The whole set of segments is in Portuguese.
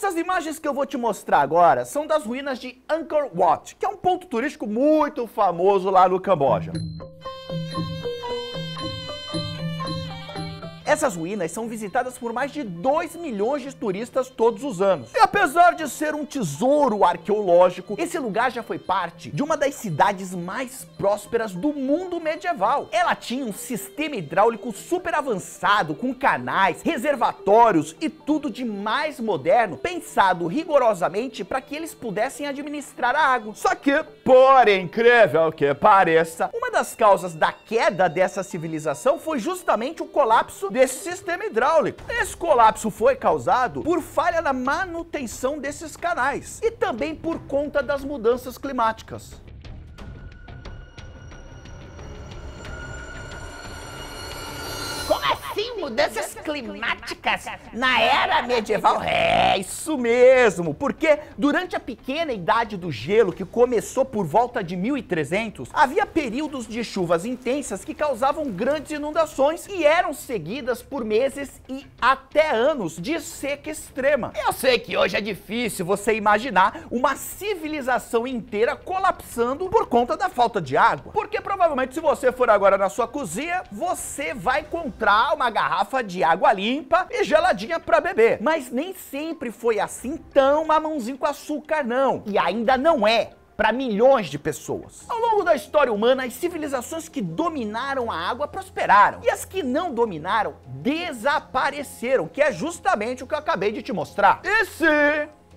Essas imagens que eu vou te mostrar agora são das ruínas de Angkor Wat, que é um ponto turístico muito famoso lá no Camboja. Essas ruínas são visitadas por mais de 2 milhões de turistas todos os anos. E apesar de ser um tesouro arqueológico, esse lugar já foi parte de uma das cidades mais prósperas do mundo medieval. Ela tinha um sistema hidráulico super avançado, com canais, reservatórios e tudo de mais moderno, pensado rigorosamente para que eles pudessem administrar a água. Só que, por incrível que pareça, uma das causas da queda dessa civilização foi justamente o colapso desse sistema hidráulico. Esse colapso foi causado por falha na manutenção desses canais e também por conta das mudanças climáticas. Como assim, mudanças climáticas na era medieval? É, isso mesmo, porque durante a pequena idade do gelo, que começou por volta de 1300, havia períodos de chuvas intensas que causavam grandes inundações e eram seguidas por meses e até anos de seca extrema. Eu sei que hoje é difícil você imaginar uma civilização inteira colapsando por conta da falta de água, porque provavelmente se você for agora na sua cozinha, você vai encontrar uma garrafa de água limpa e geladinha para beber. Mas nem sempre foi assim tão mamãozinho com açúcar não. E ainda não é para milhões de pessoas. Ao longo da história humana, as civilizações que dominaram a água prosperaram e as que não desapareceram, que é justamente o que eu acabei de te mostrar.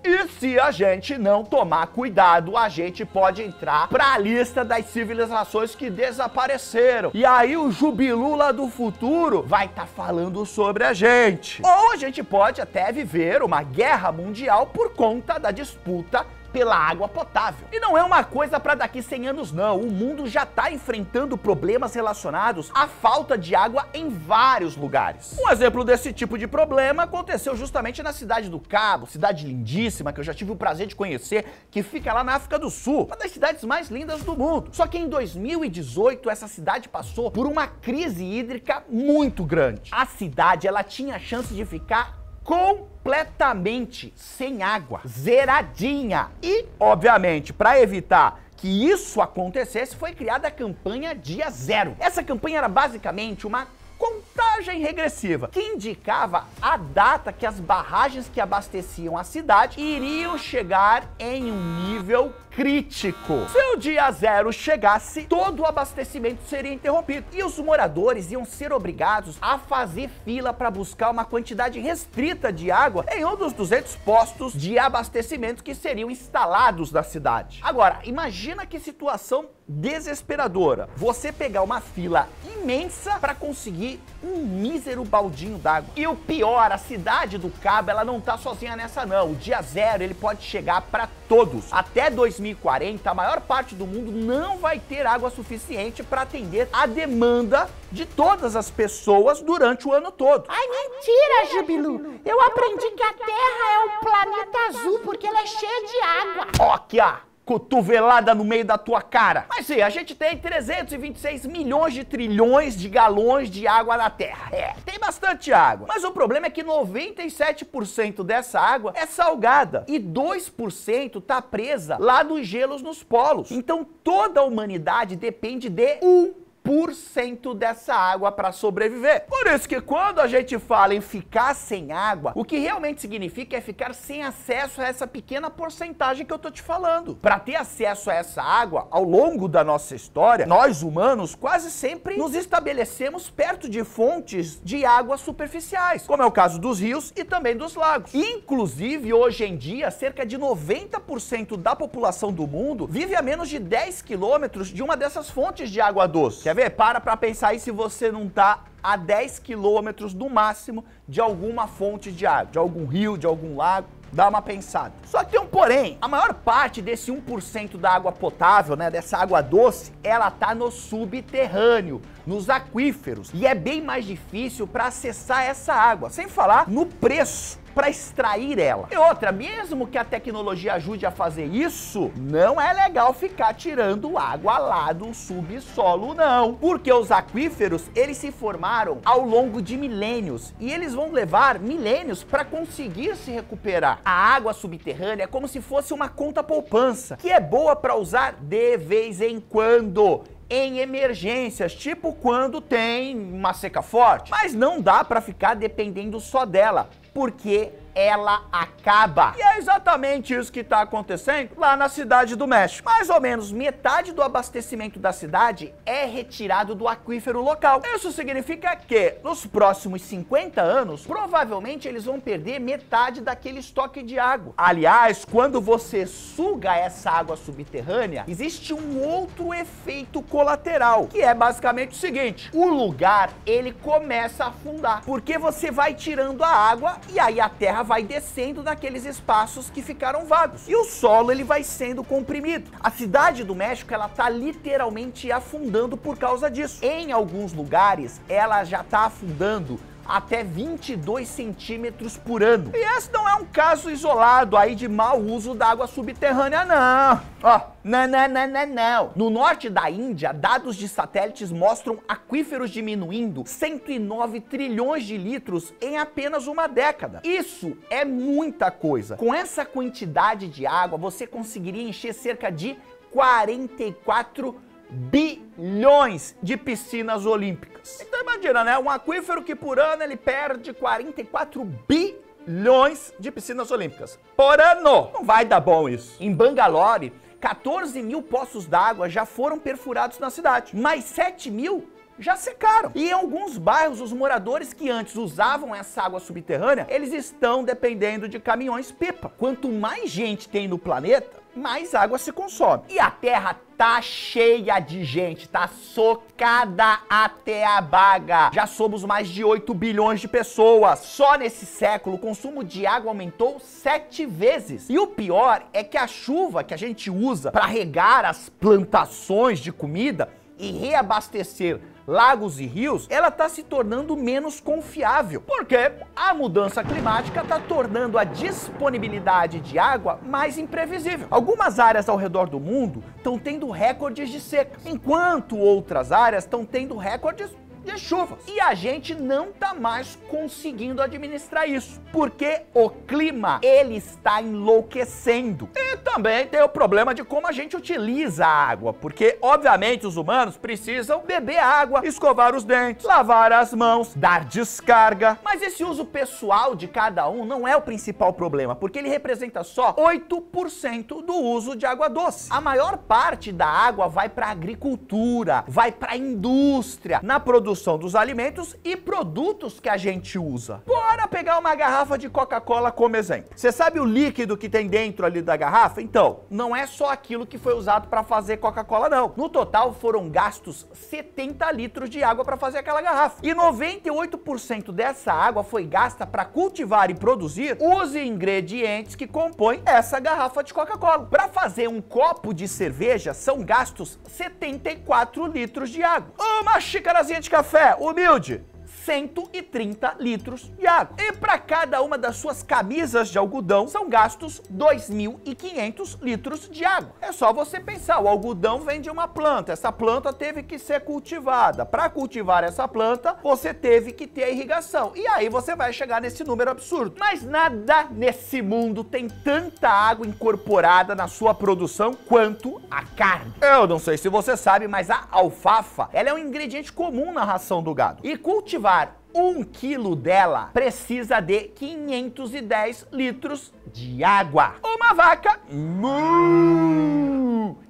E se a gente não tomar cuidado, a gente pode entrar para a lista das civilizações que desapareceram. E aí o Jubilu lá do futuro vai estar falando sobre a gente. Ou a gente pode até viver uma guerra mundial por conta da disputa pela água potável. E não é uma coisa para daqui 100 anos não, o mundo já está enfrentando problemas relacionados à falta de água em vários lugares. Um exemplo desse tipo de problema aconteceu justamente na cidade do Cabo, cidade lindíssima que eu já tive o prazer de conhecer, que fica lá na África do Sul, uma das cidades mais lindas do mundo. Só que em 2018 essa cidade passou por uma crise hídrica muito grande. A cidade, ela tinha a chance de ficar completamente sem água, zeradinha. E, obviamente, para evitar que isso acontecesse, foi criada a campanha Dia Zero. Essa campanha era basicamente uma contagem regressiva, que indicava a data que as barragens que abasteciam a cidade iriam chegar em um nível crítico. Se o dia zero chegasse, todo o abastecimento seria interrompido e os moradores iam ser obrigados a fazer fila para buscar uma quantidade restrita de água em um dos 200 postos de abastecimento que seriam instalados na cidade. Agora, imagina que situação desesperadora. Você pegar uma fila imensa para conseguir um mísero baldinho d'água. E o pior, a cidade do Cabo, ela não tá sozinha nessa não. O dia zero, ele pode chegar para todos. Até 2040, a maior parte do mundo não vai ter água suficiente para atender a demanda de todas as pessoas durante o ano todo. Ai, mentira, Jubilu! Eu aprendi que a Terra é um planeta azul porque ela é cheia de água. Ó, aqui, ó. Cotovelada no meio da tua cara. Mas sim, a gente tem 326 milhões de trilhões de galões de água na Terra. É, tem bastante água. Mas o problema é que 97% dessa água é salgada e 2% tá presa lá nos gelos nos polos. Então toda a humanidade depende de 1% dessa água para sobreviver. Por isso que quando a gente fala em ficar sem água, o que realmente significa é ficar sem acesso a essa pequena porcentagem que eu tô te falando. Para ter acesso a essa água, ao longo da nossa história, nós humanos quase sempre nos estabelecemos perto de fontes de água superficiais, como é o caso dos rios e também dos lagos. Inclusive, hoje em dia, cerca de 90% da população do mundo vive a menos de 10 quilômetros de uma dessas fontes de água doce. Quer ver? Para pensar aí se você não tá a 10 quilômetros no máximo de alguma fonte de água, de algum rio, de algum lago. Dá uma pensada. Só que tem um porém, a maior parte desse 1% da água potável, né, dessa água doce, ela tá no subterrâneo, nos aquíferos, e é bem mais difícil para acessar essa água, sem falar no preço para extrair ela. E outra, mesmo que a tecnologia ajude a fazer isso, não é legal ficar tirando água lá do subsolo não, porque os aquíferos, eles se formaram ao longo de milênios e eles vão levar milênios para conseguir se recuperar. A água subterrânea é como se fosse uma conta poupança, que é boa para usar de vez em quando, em emergências, tipo quando tem uma seca forte. Mas não dá para ficar dependendo só dela, porque ela acaba. E é exatamente isso que está acontecendo lá na Cidade do México. Mais ou menos metade do abastecimento da cidade é retirado do aquífero local. Isso significa que nos próximos 50 anos, provavelmente eles vão perder metade daquele estoque de água. Aliás, quando você suga essa água subterrânea, existe um outro efeito colateral, que é basicamente o seguinte: o lugar ele começa a afundar, porque você vai tirando a água e aí a terra vai descendo naqueles espaços que ficaram vagos e o solo ele vai sendo comprimido. A Cidade do México ela tá literalmente afundando por causa disso. Em alguns lugares ela já tá afundando até 22 centímetros por ano. E esse não é um caso isolado aí de mau uso da água subterrânea, não. Ó, não. No norte da Índia, dados de satélites mostram aquíferos diminuindo 109 trilhões de litros em apenas uma década. Isso é muita coisa. Com essa quantidade de água, você conseguiria encher cerca de 44 bilhões de piscinas olímpicas. Então imagina, né? Um aquífero que por ano ele perde 44 bilhões de piscinas olímpicas. Por ano! Não vai dar bom isso. Em Bangalore, 14 mil poços d'água já foram perfurados na cidade, mas 7 mil já secaram. E em alguns bairros, os moradores que antes usavam essa água subterrânea, eles estão dependendo de caminhões-pipa. Quanto mais gente tem no planeta, mais água se consome. E a Terra tá cheia de gente, tá socada até a baga. Já somos mais de 8 bilhões de pessoas. Só nesse século, o consumo de água aumentou 7 vezes. E o pior é que a chuva que a gente usa para regar as plantações de comida e reabastecer lagos e rios, ela está se tornando menos confiável, porque a mudança climática está tornando a disponibilidade de água mais imprevisível. Algumas áreas ao redor do mundo estão tendo recordes de seca, enquanto outras áreas estão tendo recordes de chuvas. E a gente não tá mais conseguindo administrar isso, porque o clima, ele está enlouquecendo. E também tem o problema de como a gente utiliza a água, porque obviamente os humanos precisam beber água, escovar os dentes, lavar as mãos, dar descarga. Mas esse uso pessoal de cada um não é o principal problema, porque ele representa só 8% do uso de água doce. A maior parte da água vai para a agricultura, vai para a indústria, na produção dos alimentos e produtos que a gente usa. Bora pegar uma garrafa de Coca-Cola como exemplo. Você sabe o líquido que tem dentro ali da garrafa? Então, não é só aquilo que foi usado para fazer Coca-Cola, não. No total, foram gastos 70 litros de água para fazer aquela garrafa. E 98% dessa água foi gasta para cultivar e produzir os ingredientes que compõem essa garrafa de Coca-Cola. Para fazer um copo de cerveja, são gastos 74 litros de água. Uma xicarazinha de café humilde, 130 litros de água. E para cada uma das suas camisas de algodão, são gastos 2.500 litros de água. É só você pensar, o algodão vem de uma planta, essa planta teve que ser cultivada. Para cultivar essa planta, você teve que ter a irrigação. E aí você vai chegar nesse número absurdo. Mas nada nesse mundo tem tanta água incorporada na sua produção quanto a carne. Eu não sei se você sabe, mas a alfafa, ela é um ingrediente comum na ração do gado. E cultivar 1 quilo dela precisa de 510 litros de água. Uma vaca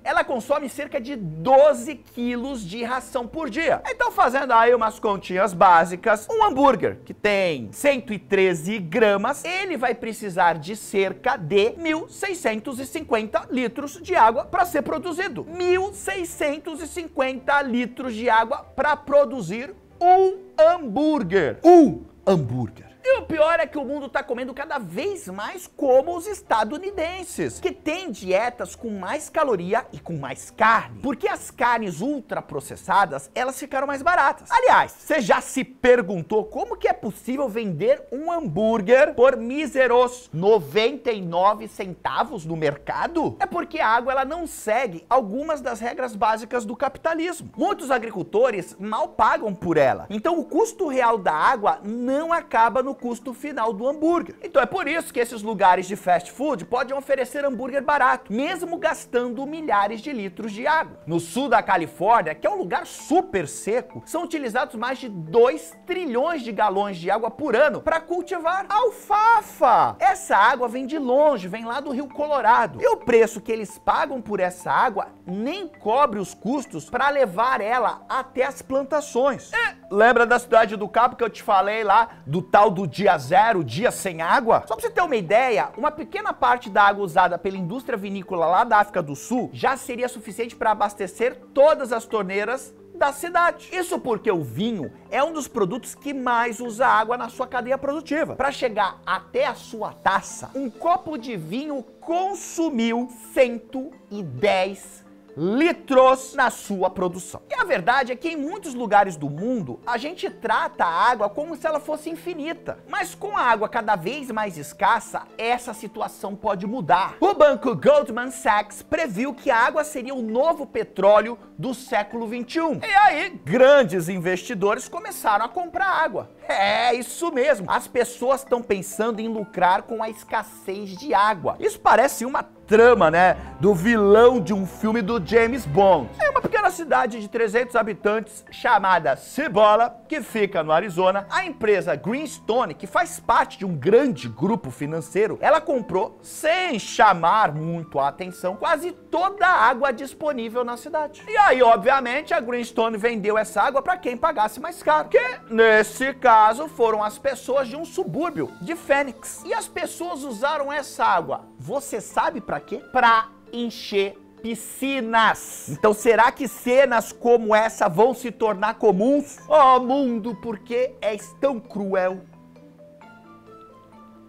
ela consome cerca de 12 quilos de ração por dia. Então, fazendo aí umas continhas básicas, um hambúrguer que tem 113 gramas, ele vai precisar de cerca de 1.650 litros de água para ser produzido. 1.650 litros de água para produzir um hambúrguer. Um hambúrguer. E o pior é que o mundo tá comendo cada vez mais como os estadunidenses, que têm dietas com mais caloria e com mais carne, porque as carnes ultraprocessadas, elas ficaram mais baratas. Aliás, você já se perguntou como que é possível vender um hambúrguer por míseros 99 centavos no mercado? É porque a água, ela não segue algumas das regras básicas do capitalismo. Muitos agricultores mal pagam por ela, então o custo real da água não acaba no no custo final do hambúrguer. Então é por isso que esses lugares de fast food podem oferecer hambúrguer barato, mesmo gastando milhares de litros de água. No sul da Califórnia, que é um lugar super seco, são utilizados mais de 2 trilhões de galões de água por ano para cultivar alfafa. Essa água vem de longe, vem lá do Rio Colorado. E o preço que eles pagam por essa água nem cobre os custos para levar ela até as plantações. Lembra da Cidade do Cabo que eu te falei lá do tal do dia zero, dia sem água? Só pra você ter uma ideia, uma pequena parte da água usada pela indústria vinícola lá da África do Sul já seria suficiente para abastecer todas as torneiras da cidade. Isso porque o vinho é um dos produtos que mais usa água na sua cadeia produtiva. Para chegar até a sua taça, um copo de vinho consumiu 110 litros na sua produção. E a verdade é que em muitos lugares do mundo, a gente trata a água como se ela fosse infinita. Mas com a água cada vez mais escassa, essa situação pode mudar. O banco Goldman Sachs previu que a água seria o novo petróleo do século 21. E aí, grandes investidores começaram a comprar água. É isso mesmo. As pessoas estão pensando em lucrar com a escassez de água. Isso parece uma trama, né, do vilão de um filme do James Bond. É uma pequena cidade de 300 habitantes chamada Cibola, que fica no Arizona. A empresa Greenstone, que faz parte de um grande grupo financeiro, ela comprou, sem chamar muito a atenção, quase toda a água disponível na cidade. E aí, obviamente, a Greenstone vendeu essa água para quem pagasse mais caro, que nesse caso foram as pessoas de um subúrbio de Phoenix. E as pessoas usaram essa água, você sabe para quê? Para encher piscinas. Então será que cenas como essa vão se tornar comuns? Oh mundo, por que és tão cruel?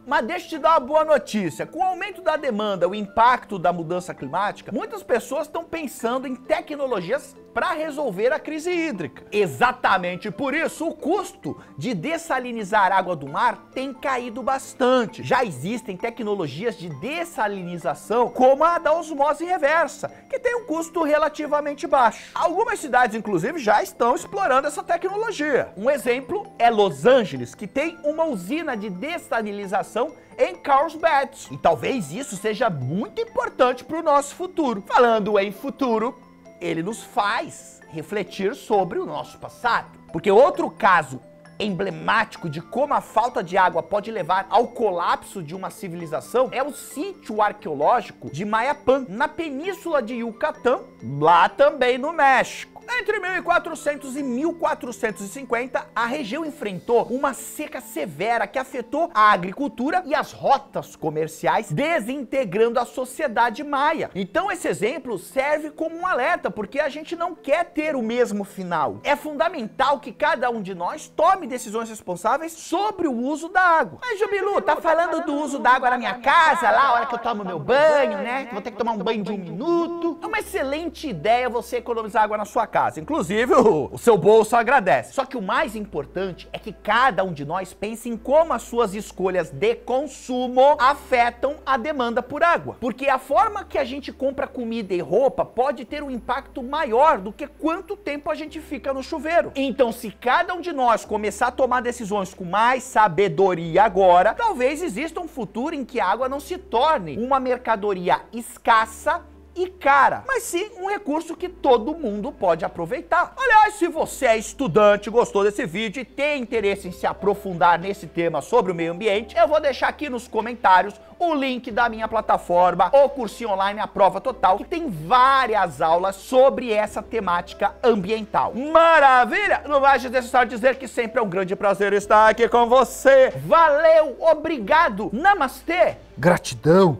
Mas deixa eu te dar uma boa notícia. Com o aumento da demanda, o impacto da mudança climática, muitas pessoas estão pensando em tecnologias para resolver a crise hídrica. Exatamente por isso, o custo de dessalinizar água do mar tem caído bastante. Já existem tecnologias de dessalinização, como a da osmose reversa, que tem um custo relativamente baixo. Algumas cidades, inclusive, já estão explorando essa tecnologia. Um exemplo é Los Angeles, que tem uma usina de dessalinização em Carlsbad. E talvez isso seja muito importante para o nosso futuro. Falando em futuro, ele nos faz refletir sobre o nosso passado. Porque outro caso emblemático de como a falta de água pode levar ao colapso de uma civilização é o sítio arqueológico de Mayapán, na península de Yucatán, lá também no México. Entre 1400 e 1450, a região enfrentou uma seca severa que afetou a agricultura e as rotas comerciais, desintegrando a sociedade maia. Então esse exemplo serve como um alerta, porque a gente não quer ter o mesmo final. É fundamental que cada um de nós tome decisões responsáveis sobre o uso da água. Mas Jubilu, tá falando do uso da água na minha casa, lá a hora que eu tomo meu banho, né? Vou ter que tomar um banho de 1 minuto. É uma excelente ideia você economizar água na sua casa. Inclusive, o seu bolso agradece. Só que o mais importante é que cada um de nós pense em como as suas escolhas de consumo afetam a demanda por água. Porque a forma que a gente compra comida e roupa pode ter um impacto maior do que quanto tempo a gente fica no chuveiro. Então, se cada um de nós começar a tomar decisões com mais sabedoria agora, talvez exista um futuro em que a água não se torne uma mercadoria escassa e cara, mas sim um recurso que todo mundo pode aproveitar. Aliás, se você é estudante, gostou desse vídeo e tem interesse em se aprofundar nesse tema sobre o meio ambiente, eu vou deixar aqui nos comentários o link da minha plataforma, o cursinho online A Prova Total, que tem várias aulas sobre essa temática ambiental. Maravilha! Não vai necessário dizer que sempre é um grande prazer estar aqui com você. Valeu, obrigado, namastê, gratidão.